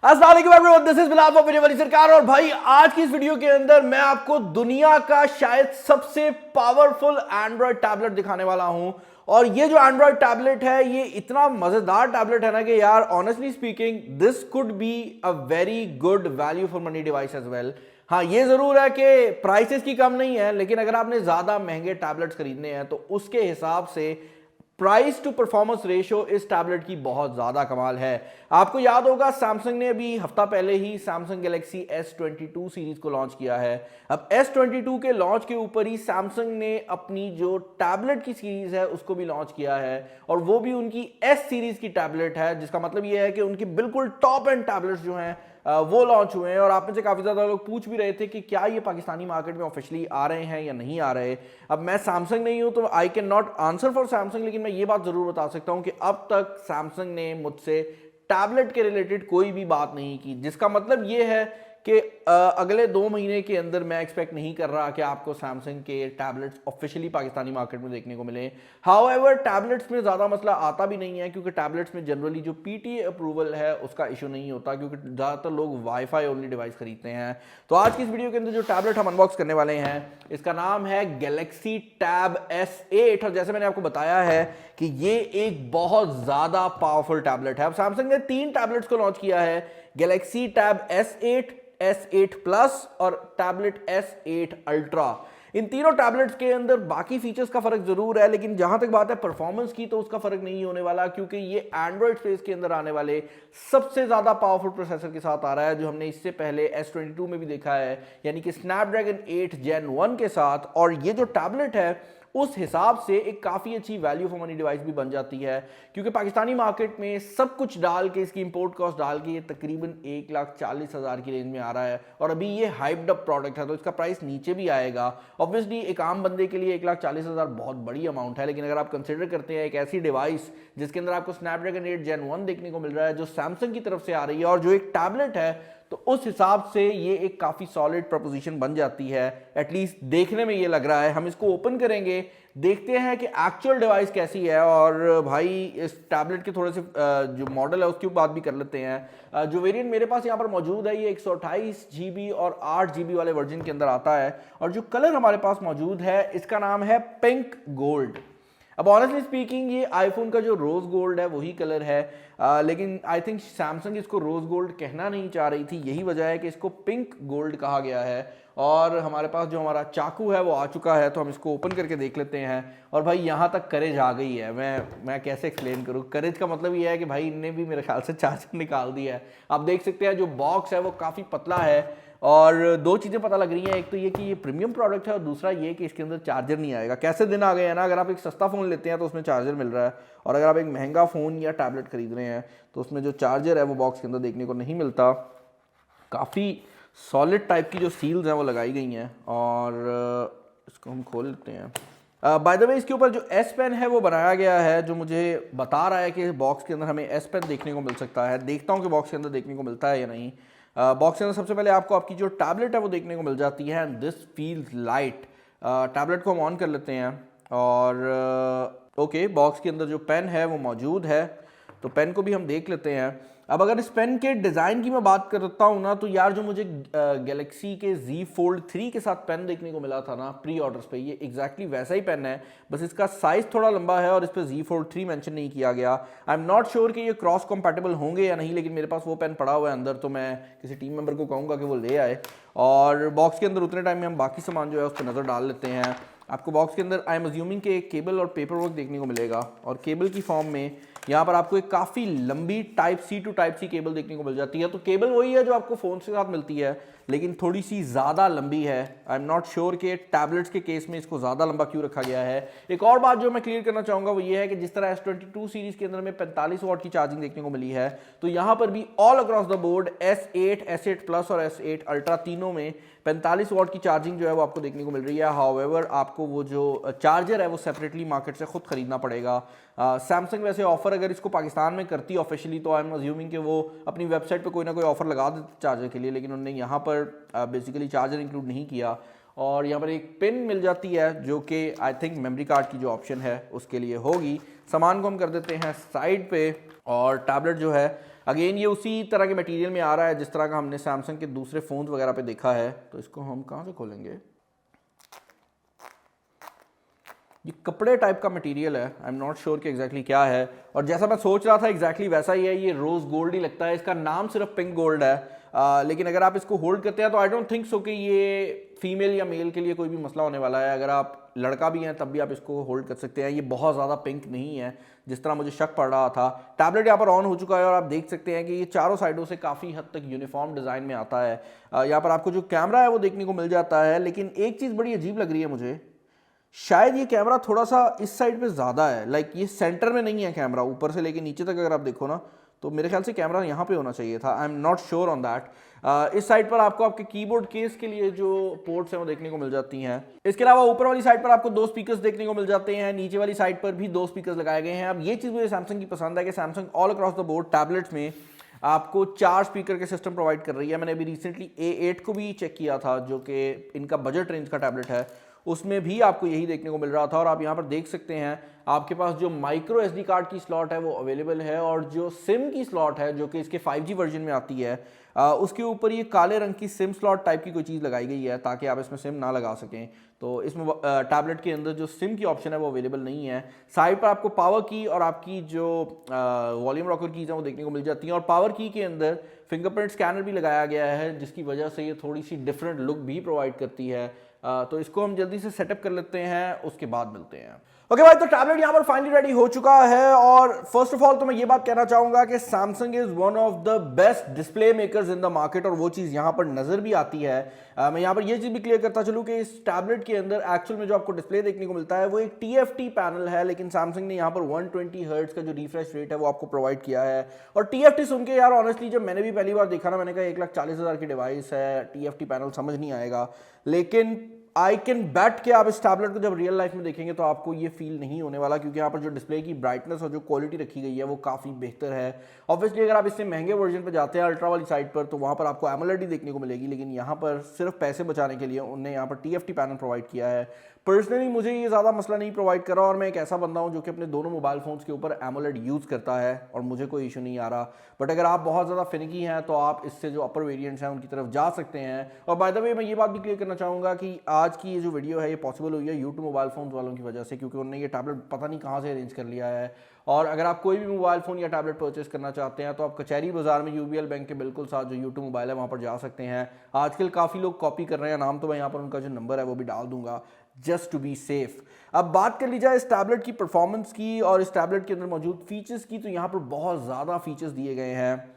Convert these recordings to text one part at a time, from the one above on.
अस्सलाम वालेकुम everyone, this is Bilal from वाली सरकार। और भाई आज की इस वीडियो के अंदर मैं आपको दुनिया का शायद सबसे पावरफुल एंड्रॉयड टैबलेट दिखाने वाला हूं। और ये जो एंड्रॉयड टैबलेट है ये इतना मजेदार टैबलेट है ना कि यार honestly speaking this could be a very good value for money device as well. हाँ, ये जरूर है कि प्राइसेस की कम नहीं है, लेकिन अगर आपने ज्यादा महंगे टैबलेट्स खरीदने हैं तो उसके हिसाब से प्राइस टू परफॉर्मेंस रेशियो इस टैबलेट की बहुत ज्यादा कमाल है। आपको याद होगा सैमसंग ने अभी हफ्ता पहले ही सैमसंग गैलेक्सी S22 सीरीज को लॉन्च किया है। अब S22 के लॉन्च के ऊपर ही सैमसंग ने अपनी जो टैबलेट की सीरीज है उसको भी लॉन्च किया है, और वो भी उनकी S सीरीज की टैबलेट है, जिसका मतलब ये है कि उनकी बिल्कुल टॉप एंड टैबलेट्स जो हैं वो लॉन्च हुए हैं। और आप में से काफ़ी ज़्यादा लोग पूछ भी रहे थे कि क्या ये पाकिस्तानी मार्केट में ऑफिशियली आ रहे हैं या नहीं आ रहे। अब मैं सैमसंग नहीं हूं तो I can not answer for Samsung, लेकिन मैं ये बात ज़रूर बता सकता हूं कि अब तक सैमसंग ने मुझसे टैबलेट के रिलेटेड कोई भी बात नहीं की, जिसका मतलब ये है कि अगले 2 महीने के अंदर मैं एक्सपेक्ट नहीं कर रहा कि आपको सैमसंग के टैबलेट्स ऑफिशियली पाकिस्तानी मार्केट में देखने को मिले। हाउएवर टैबलेट्स में ज़्यादा मसला आता भी नहीं है, क्योंकि टैबलेट्स में जनरली जो PTA अप्रूवल है उसका इशू नहीं होता, क्योंकि ज़्यादातर लोग वाईफाई ओनली डिवाइस खरीदते हैं। तो आज की इस वीडियो के अंदर जो टैबलेट हम अनबॉक्स करने वाले हैं इसका नाम है गैलेक्सी टैब S8। और जैसे मैंने आपको बताया है कि ये एक बहुत ज़्यादा पावरफुल टैबलेट है। अब सैमसंग ने 3 टैबलेट्स को लॉन्च किया है, Galaxy tab S8, S8 plus और टैबलेट S8 अल्ट्रा। इन तीनों टैबलेट्स के अंदर बाकी फीचर्स का फर्क जरूर है, लेकिन जहां तक बात है परफॉर्मेंस की तो उसका फर्क नहीं होने वाला, क्योंकि ये एंड्रॉयड स्पेस के अंदर आने वाले सबसे ज्यादा पावरफुल प्रोसेसर के साथ आ रहा है, जो हमने इससे पहले S22 में भी देखा है, यानी कि स्नैपड्रैगन 8 Gen 1 के साथ। और ये जो टैबलेट है उस हिसाब से एक काफ़ी अच्छी वैल्यू फॉर मनी डिवाइस भी बन जाती है, क्योंकि पाकिस्तानी मार्केट में सब कुछ डाल के इसकी इंपोर्ट कॉस्ट डाल के ये तकरीबन 1,40,000 की रेंज में आ रहा है। और अभी ये हाइप्ड अप प्रोडक्ट है तो इसका प्राइस नीचे भी आएगा। ऑब्वियसली एक आम बंदे के लिए 1,40,000 बहुत बड़ी अमाउंट है, लेकिन अगर आप कंसिडर करते हैं एक ऐसी डिवाइस जिसके अंदर आपको स्नैपड्रैगन 8 Gen 1 देखने को मिल रहा है, जो सैमसंग की तरफ से आ रही है, और जो एक टैबलेट है, तो उस हिसाब से ये एक काफ़ी सॉलिड प्रपोजिशन बन जाती है। एटलीस्ट देखने में ये लग रहा है। हम इसको ओपन करेंगे, देखते हैं कि एक्चुअल डिवाइस कैसी है। और भाई इस टैबलेट के थोड़े से जो मॉडल है उसकी बात भी कर लेते हैं। जो वेरिएंट मेरे पास यहाँ पर मौजूद है ये 128 GB और 8 GB वाले वर्जन के अंदर आता है। और जो कलर हमारे पास मौजूद है इसका नाम है पिंक गोल्ड। अब ऑनेस्टली स्पीकिंग ये आईफोन का जो रोज गोल्ड है वही कलर है, लेकिन आई थिंक सैमसंग इसको रोज गोल्ड कहना नहीं चाह रही थी, यही वजह है कि इसको पिंक गोल्ड कहा गया है। और हमारे पास जो हमारा चाकू है वो आ चुका है, तो हम इसको ओपन करके देख लेते हैं। और भाई यहाँ तक करेज आ गई है। मैं कैसे एक्सप्लेन करूँ, करेज का मतलब ये है कि भाई इनने भी मेरे ख्याल से चार्जर निकाल दिया है। आप देख सकते हैं जो बॉक्स है वो काफ़ी पतला है, और 2 चीज़ें पता लग रही हैं। एक तो ये कि ये प्रीमियम प्रोडक्ट है, और दूसरा ये कि इसके अंदर चार्जर नहीं आएगा। कैसे दिन आ गए हैं ना, अगर आप एक सस्ता फ़ोन लेते हैं तो उसमें चार्जर मिल रहा है, और अगर आप एक महंगा फ़ोन या टैबलेट खरीद रहे हैं तो उसमें जो चार्जर है वो बॉक्स के अंदर देखने को नहीं मिलता। काफ़ी सॉलिड टाइप की जो सील्स हैं वो लगाई गई हैं, और इसको हम खोल लेते हैं। बाय द वे इसके ऊपर जो S पेन है वो बनाया गया है, जो मुझे बता रहा है कि बॉक्स के अंदर हमें S पेन देखने को मिल सकता है। देखता हूँ कि बॉक्स के अंदर देखने को मिलता है या नहीं। बॉक्स के अंदर सबसे पहले आपको आपकी जो टैबलेट है वो देखने को मिल जाती है, and this feels light. Tablet को हम ऑन कर लेते हैं, और ओके बॉक्स के अंदर जो पेन है वो मौजूद है, तो पेन को भी हम देख लेते हैं। अब अगर इस पेन के डिज़ाइन की मैं बात करता हूँ ना, तो यार जो मुझे गैलेक्सी के Z Fold 3 के साथ पेन देखने को मिला था ना प्री ऑर्डर्स पे, ये एग्जैक्टली वैसा ही पेन है, बस इसका साइज़ थोड़ा लंबा है और इस पर Z Fold 3 मेंशन नहीं किया गया। आई एम नॉट श्योर कि ये क्रॉस कंपैटिबल होंगे या नहीं, लेकिन मेरे पास वो पेन पड़ा हुआ है अंदर, तो मैं किसी टीम मेंबर को कहूँगा कि वो ले आए। और बॉक्स के अंदर उतने टाइम में हम बाकी सामान जो है उस पर नज़र डाल लेते हैं। आपको बॉक्स के अंदर आई एम अज्यूमिंग के एक केबल और पेपर वर्क देखने को मिलेगा, और केबल की फॉर्म में यहाँ पर आपको एक काफ़ी लंबी Type-C to Type-C केबल देखने को मिल जाती है। तो केबल वही है जो आपको फ़ोन के साथ मिलती है, लेकिन थोड़ी सी ज़्यादा लंबी है। आई एम नॉट श्योर कि टैबलेट्स के केस में इसको ज़्यादा लंबा क्यों रखा गया है। एक और बात जो मैं क्लियर करना चाहूँगा वो ये है कि जिस तरह S22 सीरीज़ के अंदर में 45 वाट की चार्जिंग देखने को मिली है, तो यहाँ पर भी all across the board S8, S8 plus और S8 अल्ट्रा तीनों में 45 वाट की चार्जिंग जो है वो आपको देखने को मिल रही है। हाउएवर आपको वो जो चार्जर है वो सेपरेटली मार्केट से खुद खरीदना पड़ेगा। सैमसंग वैसे ऑफर अगर इसको पाकिस्तान में करती ऑफिशियली तो आई एम अज्यूमिंग कि वो अपनी वेबसाइट पे कोई ना कोई ऑफर लगा देते चार्जर के लिए, लेकिन उन्होंने यहाँ पर बेसिकली चार्जर इंक्लूड नहीं किया। और यहाँ पर एक पिन मिल जाती है जो कि आई थिंक मेमोरी कार्ड की जो ऑप्शन है उसके लिए होगी। सामान को हम कर देते हैं साइड पे, और टैबलेट जो है अगेन ये उसी तरह के मटेरियल में आ रहा है जिस तरह का हमने सैमसंग के दूसरे फ़ोन वगैरह पे देखा है। तो इसको हम कहाँ से खोलेंगे? ये कपड़े टाइप का मटेरियल है, आई एम नॉट श्योर कि एग्जैक्टली क्या है। और जैसा मैं सोच रहा था एग्जैक्टली वैसा ही है, ये रोज़ गोल्ड ही लगता है। इसका नाम सिर्फ पिंक गोल्ड है, लेकिन अगर आप इसको होल्ड करते हैं तो आई डोंट थिंक सो कि ये फीमेल या मेल के लिए कोई भी मसला होने वाला है। अगर आप लड़का भी हैं तब भी आप इसको होल्ड कर सकते हैं। ये बहुत ज़्यादा पिंक नहीं है जिस तरह मुझे शक पड़ रहा था। टैबलेट यहाँ पर ऑन हो चुका है और आप देख सकते हैं कि ये चारों साइडों से काफ़ी हद तक यूनिफॉर्म डिज़ाइन में आता है। यहाँ पर आपको जो कैमरा है वो देखने को मिल जाता है, लेकिन एक चीज़ बड़ी अजीब लग रही है मुझे, शायद ये कैमरा थोड़ा सा इस साइड पे ज़्यादा है। लाइक ये सेंटर में नहीं है कैमरा, ऊपर से लेके नीचे तक अगर आप देखो ना तो मेरे ख्याल से कैमरा यहाँ पे होना चाहिए था। I am not sure on that. इस साइड पर आपको आपके कीबोर्ड केस के लिए जो पोर्ट्स हैं वो देखने को मिल जाती हैं। इसके अलावा ऊपर वाली साइड पर आपको 2 स्पीकर्स देखने को मिल जाते हैं, नीचे वाली साइड पर भी 2 स्पीकर्स लगाए गए हैं। अब ये चीज़ मुझे सैमसंग की पसंद है कि Samsung all across the board tablets में आपको 4 स्पीकर के सिस्टम प्रोवाइड कर रही है। मैंने अभी रिसेंटली A8 को भी चेक किया था जो कि इनका बजट रेंज का टैबलेट है, उसमें भी आपको यही देखने को मिल रहा था। और आप यहाँ पर देख सकते हैं आपके पास जो माइक्रो SD कार्ड की स्लॉट है वो अवेलेबल है, और जो सिम की स्लॉट है जो कि इसके 5G वर्जन में आती है उसके ऊपर ये काले रंग की सिम स्लॉट टाइप की कोई चीज़ लगाई गई है ताकि आप इसमें सिम ना लगा सकें। तो इसमें टैबलेट के अंदर जो सिम की ऑप्शन है वो अवेलेबल नहीं है। साइड पर आपको पावर की और आपकी जो वॉल्यूम रॉकर कीज़ हैं वो देखने को मिल जाती हैं, और पावर की के अंदर फिंगरप्रिंट स्कैनर भी लगाया गया है जिसकी वजह से ये थोड़ी सी डिफरेंट लुक भी प्रोवाइड करती है। तो इसको हम जल्दी से सेटअप कर लेते हैं, उसके बाद मिलते हैं। ओके भाई, तो टैबलेट यहाँ पर फाइनली रेडी हो चुका है। और फर्स्ट ऑफ ऑल तो मैं ये बात कहना चाहूंगा कि Samsung is one of the best display makers in the market, और वो चीज़ यहाँ पर नजर भी आती है। मैं यहाँ पर ये चीज़ भी क्लियर करता चलूँ कि इस टैबलेट के अंदर एक्चुअल में जो आपको डिस्प्ले देखने को मिलता है वो एक TFT पैनल है, लेकिन सैमसंग ने यहाँ पर 120 हर्ट्ज का जो रिफ्रेश रेट है वो आपको प्रोवाइड किया है। और TFT सुन के यार ऑनेस्टली जब मैंने भी पहली बार देखा ना, मैंने कहा 1,40,000 की डिवाइस है, TFT पैनल समझ नहीं आएगा। लेकिन आई कैन बैट कि आप इस टैबलेट को जब रियल लाइफ में देखेंगे तो आपको ये फील नहीं होने वाला, क्योंकि यहाँ पर जो डिस्प्ले की ब्राइटनेस और जो क्वालिटी रखी गई है वो काफ़ी बेहतर है। ऑब्वियसली अगर आप इससे महंगे वर्जन पर जाते हैं अल्ट्रा वाली साइड पर तो वहाँ पर आपको एमोलेड ही देखने को मिलेगी, लेकिन यहाँ पर सिर्फ पैसे बचाने के लिए उन्होंने यहाँ पर TFT पैनल प्रोवाइड किया है। पर्सनली मुझे ये ज़्यादा मसला नहीं प्रोवाइड कर रहा, और मैं एक ऐसा बंदा हूँ जो कि अपने दोनों मोबाइल फ़ोन्स के ऊपर एमोलेड यूज़ करता है और मुझे कोई इशू नहीं आ रहा। बट अगर आप बहुत ज़्यादा फिनिकी हैं तो आप इससे जो अपर वेरिएंट्स हैं उनकी तरफ जा सकते हैं। और बाय द वे मैं ये बात भी क्लियर करना चाहूँगा कि आज की ये जो वीडियो है ये पॉसिबल हुई है यूट्यूब मोबाइल फ़ोन्स वालों की वजह से, क्योंकि उन्होंने ये टैबलेट पता नहीं कहाँ से अरेंज कर लिया है। और अगर आप कोई भी मोबाइल फ़ोन या टैबलेट परचेस करना चाहते हैं तो आप कचहरी बाजार में UBL बैंक के बिल्कुल साथ जो यूट्यूब मोबाइल है वहाँ पर जा सकते हैं। आजकल काफ़ी लोग कॉपी कर रहे हैं नाम, तो मैं यहाँ पर उनका जो नंबर है वो भी डाल दूंगा जस्ट टू बी सेफ। अब बात कर ली जाए इस टैबलेट की परफॉर्मेंस की और इस टैबलेट के अंदर मौजूद फीचर्स की, तो यहाँ पर बहुत ज़्यादा फीचर्स दिए गए हैं।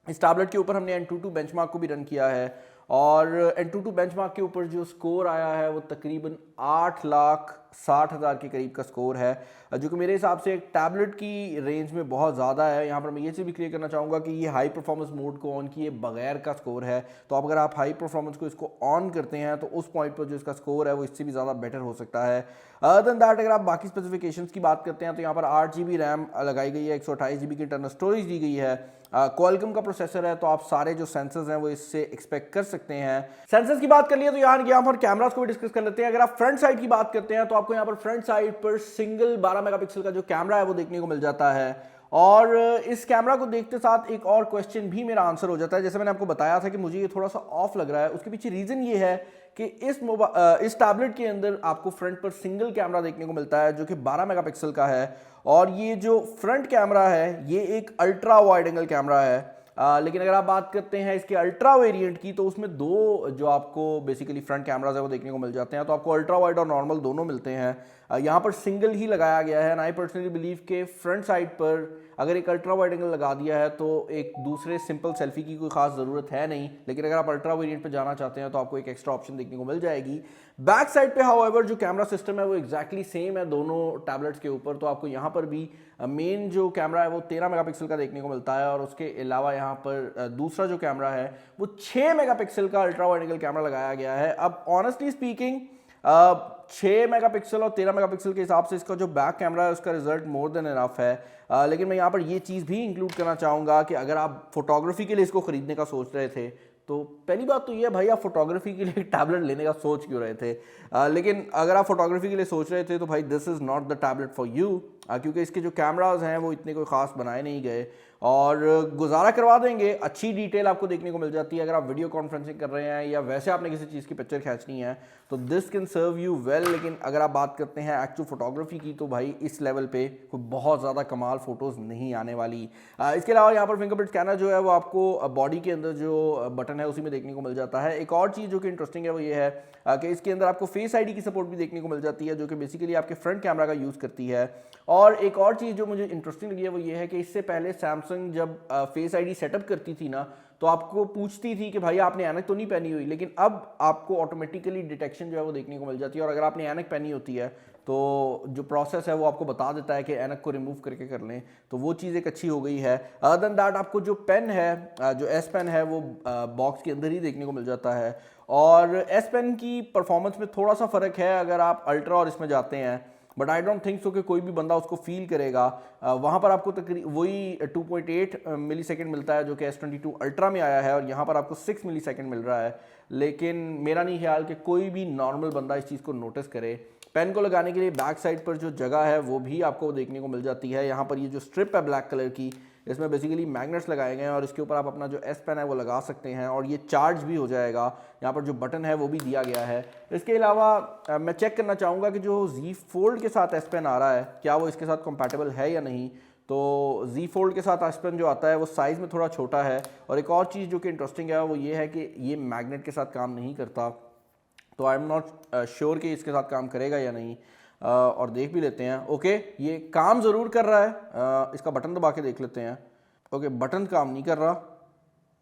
इस टैबलेट के ऊपर हमने Antutu बेंचमार्क को भी रन किया है, और Antutu बेंचमार्क के ऊपर जो स्कोर आया है वो तकरीबन 8,60,000 के करीब का स्कोर है, जो कि मेरे हिसाब से एक टैबलेट की रेंज में बहुत ज़्यादा है। यहाँ पर मैं ये चीज़ भी क्लियर करना चाहूँगा कि ये हाई परफॉर्मेंस मोड को ऑन किए बगैर का स्कोर है। तो अब अगर आप हाई परफॉर्मेंस को इसको ऑन करते हैं तो उस पॉइंट पर जो इसका स्कोर है वो इससे भी ज़्यादा बेटर हो सकता है। अदर देन दैट अगर आप बाकी स्पेसिफिकेशंस की बात करते हैं तो यहाँ पर 8GB रैम लगाई गई है, 128GB की इंटरनल स्टोरेज दी गई है, क्वालकॉम का प्रोसेसर है, तो आप सारे जो सेंसर्स हैं वो इससे एक्सपेक्ट कर सकते हैं। सेंसर्स की बात कर लिए तो यहाँ पर कैमरास को भी डिस्कस कर लेते हैं। अगर आप फ्रंट साइड की बात करते हैं तो आपको यहाँ पर फ्रंट साइड पर सिंगल 12 मेगापिक्सल का जो कैमरा है वो देखने को मिल जाता है, और इस कैमरा को देखते साथ एक और क्वेश्चन भी मेरा आंसर हो जाता है। जैसे मैंने आपको बताया था कि मुझे ये थोड़ा सा ऑफ लग रहा है, उसके पीछे रीज़न ये है कि इस टैबलेट के अंदर आपको फ्रंट पर सिंगल कैमरा देखने को मिलता है जो कि 12 मेगापिक्सल का है, और ये जो फ्रंट कैमरा है ये एक अल्ट्रा वाइड एंगल कैमरा है। लेकिन अगर आप बात करते हैं इसके अल्ट्रा वेरिएंट की तो उसमें 2 जो आपको बेसिकली फ्रंट कैमराज है वो देखने को मिल जाते हैं। तो आपको अल्ट्रा वाइड और नॉर्मल दोनों मिलते हैं। यहाँ पर सिंगल ही लगाया गया है, एंड आई पर्सनली बिलीव के फ्रंट साइड पर अगर एक अल्ट्रा वाइड एंगल लगा दिया है तो एक दूसरे सिंपल सेल्फी की कोई खास ज़रूरत है नहीं, लेकिन अगर आप अल्ट्रा वेरिएंट पर जाना चाहते हैं तो आपको एक एक्स्ट्रा ऑप्शन देखने को मिल जाएगी। बैक साइड पे हाउएवर जो कैमरा सिस्टम है वो एक्जैक्टली सेम है दोनों टैबलेट्स के ऊपर। तो आपको यहाँ पर भी मेन जो कैमरा है वो 13 मेगापिक्सल का देखने को मिलता है, और उसके अलावा यहाँ पर दूसरा जो कैमरा है वो 6 मेगापिक्सल का अल्ट्रा वाइड एंगल कैमरा लगाया गया है। अब ऑनेस्टली स्पीकिंग 6 मेगापिक्सल और 13 मेगापिक्सल के हिसाब से इसका जो बैक कैमरा है उसका रिजल्ट मोर देन इनफ है। लेकिन मैं यहाँ पर ये चीज़ भी इंक्लूड करना चाहूँगा कि अगर आप फोटोग्राफी के लिए इसको खरीदने का सोच रहे थे तो पहली बात तो ये है भाई आप फोटोग्राफी के लिए टैबलेट लेने का सोच क्यों रहे थे। लेकिन अगर आप फोटोग्राफी के लिए सोच रहे थे तो भाई this is not the tablet for you, क्योंकि इसके जो कैमराज हैं वो इतने कोई ख़ास बनाए नहीं गए, और गुजारा करवा देंगे। अच्छी डिटेल आपको देखने को मिल जाती है अगर आप वीडियो कॉन्फ्रेंसिंग कर रहे हैं या वैसे आपने किसी चीज़ की पिक्चर खींचनी है तो this can serve you well. लेकिन अगर आप बात करते हैं एक्चुअल फोटोग्राफी की तो भाई इस लेवल पे कोई बहुत ज़्यादा कमाल फोटोज़ नहीं आने वाली। इसके अलावा यहाँ पर फिंगरप्रिंट स्कैनर जो है वो आपको बॉडी के अंदर जो बटन है उसी में देखने को मिल जाता है। एक और चीज़ जो कि इंटरेस्टिंग है वो ये है कि इसके अंदर आपको फेस आईडी की सपोर्ट भी देखने को मिल जाती है जो कि बेसिकली आपके फ्रंट कैमरा का यूज़ करती है। और एक और चीज़ जो मुझे इंटरेस्टिंग लगी है वो ये है कि इससे पहले सैमसंग जब फेस आईडी सेटअप करती थी ना तो आपको पूछती थी कि भाई आपने ऐनक तो नहीं पहनी हुई, लेकिन अब आपको ऑटोमेटिकली डिटेक्शन जो है वो देखने को मिल जाती है। और अगर आपने ऐनक पहनी होती है तो जो प्रोसेस है वो आपको बता देता है कि ऐनक को रिमूव करके कर लें, तो वो चीज़ एक अच्छी हो गई है। अदर देन दैट आपको जो पेन है, जो एस पेन है वो बॉक्स के अंदर ही देखने को मिल जाता है। और एस पेन की परफॉर्मेंस में थोड़ा सा फ़र्क है अगर आप अल्ट्रा और इसमें जाते हैं, but I don't think so कि कोई भी बंदा उसको फील करेगा। वहाँ पर आपको तकरीबन वही 2.8 मिली सेकेंड मिलता है जो कि S22 अल्ट्रा में आया है और यहाँ पर आपको 6 मिली सेकेंड मिल रहा है। लेकिन मेरा नहीं ख्याल कि कोई भी नॉर्मल बंदा इस चीज़ को नोटिस करे। पेन को लगाने के लिए बैक साइड पर जो जगह है वो भी आपको देखने को मिल जाती है। यहाँ पर ये जो स्ट्रिप है ब्लैक कलर की, इसमें बेसिकली मैग्नेट्स लगाए गए हैं और इसके ऊपर आप अपना जो एस पेन है वो लगा सकते हैं और ये चार्ज भी हो जाएगा। यहाँ पर जो बटन है वो भी दिया गया है। इसके अलावा मैं चेक करना चाहूँगा कि जो Z Fold के साथ एस पेन आ रहा है क्या वो इसके साथ कंपैटिबल है या नहीं। तो Z Fold के साथ एस पेन जो आता है वो साइज़ में थोड़ा छोटा है। और एक और चीज़ जो कि इंटरेस्टिंग है वो ये है कि ये मैग्नेट के साथ काम नहीं करता, तो आई एम नॉट श्योर कि इसके साथ काम करेगा या नहीं। और देख भी लेते हैं। ओके, ये काम ज़रूर कर रहा है। इसका बटन दबा के देख लेते हैं। ओके, बटन काम नहीं कर रहा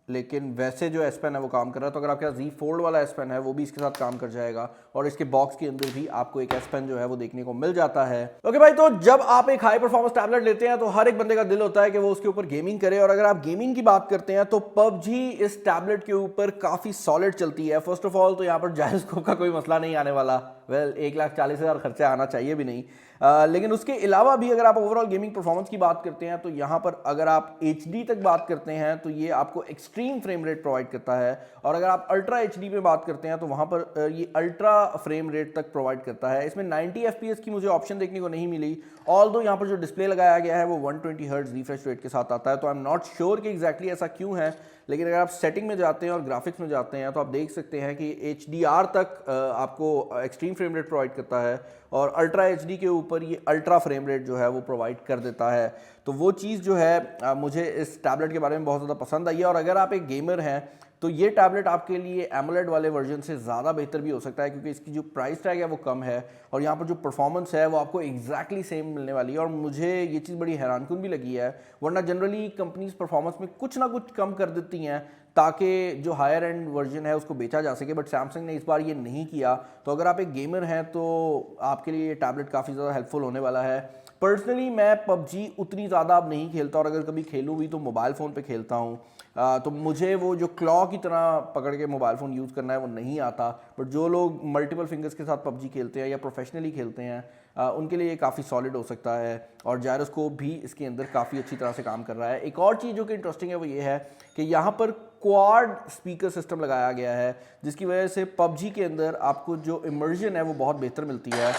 लेकिन वैसे जो एस पेन है वो काम कर रहा है। तो अगर आपके पास Z Fold वाला एस पेन है वो भी इसके साथ काम कर जाएगा और इसके बॉक्स के अंदर भी आपको एक एस पेन जो है वो देखने को मिल जाता है। ओके भाई, तो जब आप एक हाई परफॉर्मेंस टैबलेट लेते हैं तो हर एक बंदे का दिल होता है कि वो उसके ऊपर गेमिंग करे। और अगर आप गेमिंग की बात करते हैं तो PUBG इस टैबलेट के ऊपर काफ़ी सॉलिड चलती है। फर्स्ट ऑफ ऑल तो यहाँ पर जायरोस्कोप का कोई मसला नहीं आने वाला। वेल 1,40,000 खर्चा आना चाहिए भी नहीं। लेकिन उसके अलावा भी अगर आप ओवरऑल गेमिंग परफॉर्मेंस की बात करते हैं तो यहाँ पर अगर आप HD तक बात करते हैं तो ये आपको एक्सट्रीम फ्रेम रेट प्रोवाइड करता है। और अगर आप अल्ट्रा HD में बात करते हैं तो वहाँ पर ये अल्ट्रा फ्रेम रेट तक प्रोवाइड करता है। इसमें 90 FPS की मुझे ऑप्शन देखने को नहीं मिली, ऑल्दो यहाँ पर जो डिस्प्ले लगाया गया है वो 120 हर्ट्ज रिफ्रेश रेट के साथ आता है। तो आई एम नॉट श्योर कि एग्जैक्टली ऐसा क्यों है, लेकिन अगर आप सेटिंग में जाते हैं और ग्राफिक्स में जाते हैं तो आप देख सकते हैं कि HDR तक आपको एक्सट्रीम फ्रेम रेट प्रोवाइड करता है और अल्ट्रा HD के ऊपर ये अल्ट्रा फ्रेम रेट जो है वो प्रोवाइड कर देता है। तो वो चीज़ जो है मुझे इस टैबलेट के बारे में बहुत ज़्यादा पसंद आई है। और अगर आप एक गेमर हैं तो ये टैबलेट आपके लिए एमोलेड वाले वर्जन से ज़्यादा बेहतर भी हो सकता है क्योंकि इसकी जो प्राइस टैग है वो कम है और यहाँ पर जो परफॉर्मेंस है वो आपको एग्जैक्टली सेम मिलने वाली है। और मुझे ये चीज़ बड़ी हैरानकुन भी लगी है, वरना जनरली कंपनीज परफॉर्मेंस में कुछ ना कुछ कम कर देती हैं ताकि जो हायर एंड वर्जन है उसको बेचा जा सके, बट सैमसंग ने इस बार ये नहीं किया। तो अगर आप एक गेमर हैं तो आपके लिए ये टैबलेट काफ़ी ज़्यादा हेल्पफुल होने वाला है। पर्सनली मैं PUBG उतनी ज़्यादा अब नहीं खेलता और अगर कभी खेलूँ भी तो मोबाइल फ़ोन पे खेलता हूँ। तो मुझे वो जो क्लॉ की तरह पकड़ के मोबाइल फ़ोन यूज़ करना है वो नहीं आता। बट जो लोग मल्टीपल फिंगर्स के साथ PUBG खेलते हैं या प्रोफेशनली खेलते हैं उनके लिए ये काफ़ी सॉलिड हो सकता है। और जायरोस्कोप भी इसके अंदर काफ़ी अच्छी तरह से काम कर रहा है। एक और चीज़ जो कि इंटरेस्टिंग है वो ये है कि यहाँ पर क्वाड स्पीकर सिस्टम लगाया गया है जिसकी वजह से PUBG के अंदर आपको जो इमर्जन है वो बहुत बेहतर मिलती है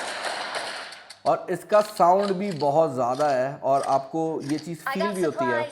और इसका साउंड भी बहुत ज़्यादा है। और आपको ये चीज़ फील भी होती है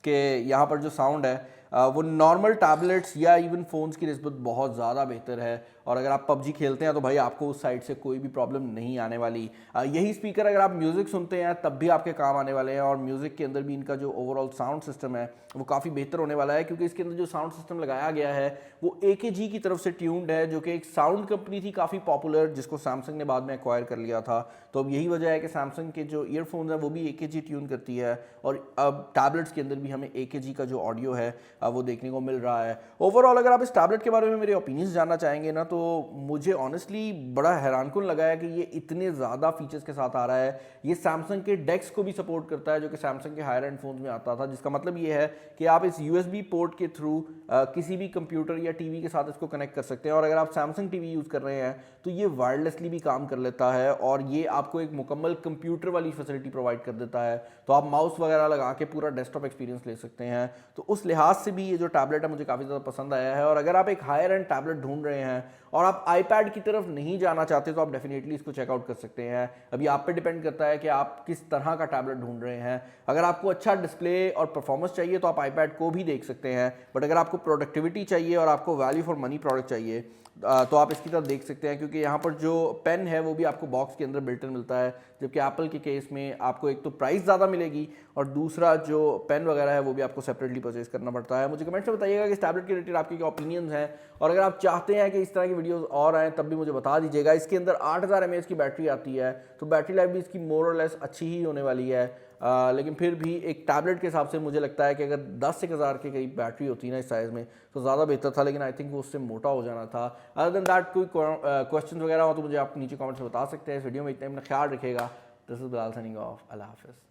कि यहाँ पर जो साउंड है वो नॉर्मल टैबलेट्स या इवन फ़ोन्स की निस्बत बहुत ज़्यादा बेहतर है। और अगर आप PUBG खेलते हैं तो भाई आपको उस साइड से कोई भी प्रॉब्लम नहीं आने वाली। यही स्पीकर अगर आप म्यूज़िक सुनते हैं तब भी आपके काम आने वाले हैं। और म्यूज़िक के अंदर भी इनका जो ओवरऑल साउंड सिस्टम है वो काफ़ी बेहतर होने वाला है क्योंकि इसके अंदर जो साउंड सिस्टम लगाया गया है वो AKG की तरफ से ट्यून्ड है, जो कि एक साउंड कंपनी थी काफ़ी पॉपुलर जिसको सैमसंग ने बाद में एक्वायर कर लिया था। तो अब यही वजह है कि सैमसंग के जो ईयरफोन्स हैं वो भी AKG ट्यून करती है और अब टैबलेट्स के अंदर भी हमें AKG का जो ऑडियो है वो देखने को मिल रहा है। ओवरऑल अगर आप इस टैबलेट के बारे में मेरे ओपिनियंस जानना चाहेंगे ना तो मुझे ऑनेस्टली बड़ा हैरानकुन लगा है कि ये इतने ज़्यादा फीचर्स के साथ आ रहा है। ये सैमसंग के डेक्स को भी सपोर्ट करता है जो कि सैमसंग के हायर एंड फोन्स में आता था, जिसका मतलब ये है कि आप इस USB पोर्ट के थ्रू किसी भी कंप्यूटर या टीवी के साथ इसको कनेक्ट कर सकते हैं। और अगर आप सैमसंग टीवी यूज़ कर रहे हैं तो ये वायरलेसली भी काम कर लेता है और ये आपको एक मुकम्मल कंप्यूटर वाली फैसिलिटी प्रोवाइड कर देता है। तो आप माउस वगैरह लगा के पूरा डेस्कटॉप एक्सपीरियंस ले सकते हैं। तो उस लिहाज से भी ये जो टैबलेट है मुझे काफ़ी ज़्यादा पसंद आया है। और अगर आप एक हायर एंड टैबलेट ढूंढ रहे हैं और आप iPad की तरफ नहीं जाना चाहते तो आप डेफिनेटली इसको चेकआउट कर सकते हैं। अभी आप पे डिपेंड करता है कि आप किस तरह का टैबलेट ढूंढ रहे हैं। अगर आपको अच्छा डिस्प्ले और परफॉर्मेंस चाहिए तो आप iPad को भी देख सकते हैं, बट अगर आपको प्रोडक्टिविटी चाहिए और आपको वैल्यू फॉर मनी प्रोडक्ट चाहिए तो आप इसकी तरफ देख सकते हैं, क्योंकि यहाँ पर जो पेन है वो भी आपको बॉक्स के अंदर बिल्ट इन मिलता है, जबकि एप्पल के केस में आपको एक तो प्राइस ज़्यादा मिलेगी और दूसरा जो पेन वगैरह है वो भी आपको सेपरेटली परचेज करना पड़ता है। मुझे कमेंट्स में बताइएगा कि इस टैबलेट के रिलेटेड आपके क्या ओपिनियंस हैं, और अगर आप चाहते हैं कि इस तरह की वीडियोस और आएँ तब भी मुझे बता दीजिएगा। इसके अंदर 8000 mAh की बैटरी आती है, तो बैटरी लाइफ भी इसकी मोर और लेस अच्छी ही होने वाली है। लेकिन फिर भी एक टैबलेट के हिसाब से मुझे लगता है कि अगर 10,000 के करीब बैटरी होती ना इस साइज़ में तो ज़्यादा बेहतर था, लेकिन आई थिंक वो उससे मोटा हो जाना था। अदर देन दैट कोई क्वेश्चन वगैरह हो तो मुझे आप नीचे कमेंट्स में बता सकते हैं। इस वीडियो में इतना, अपना ख्याल रखिएगा। This is Bilal signing off. अल्लाह हाफिज़।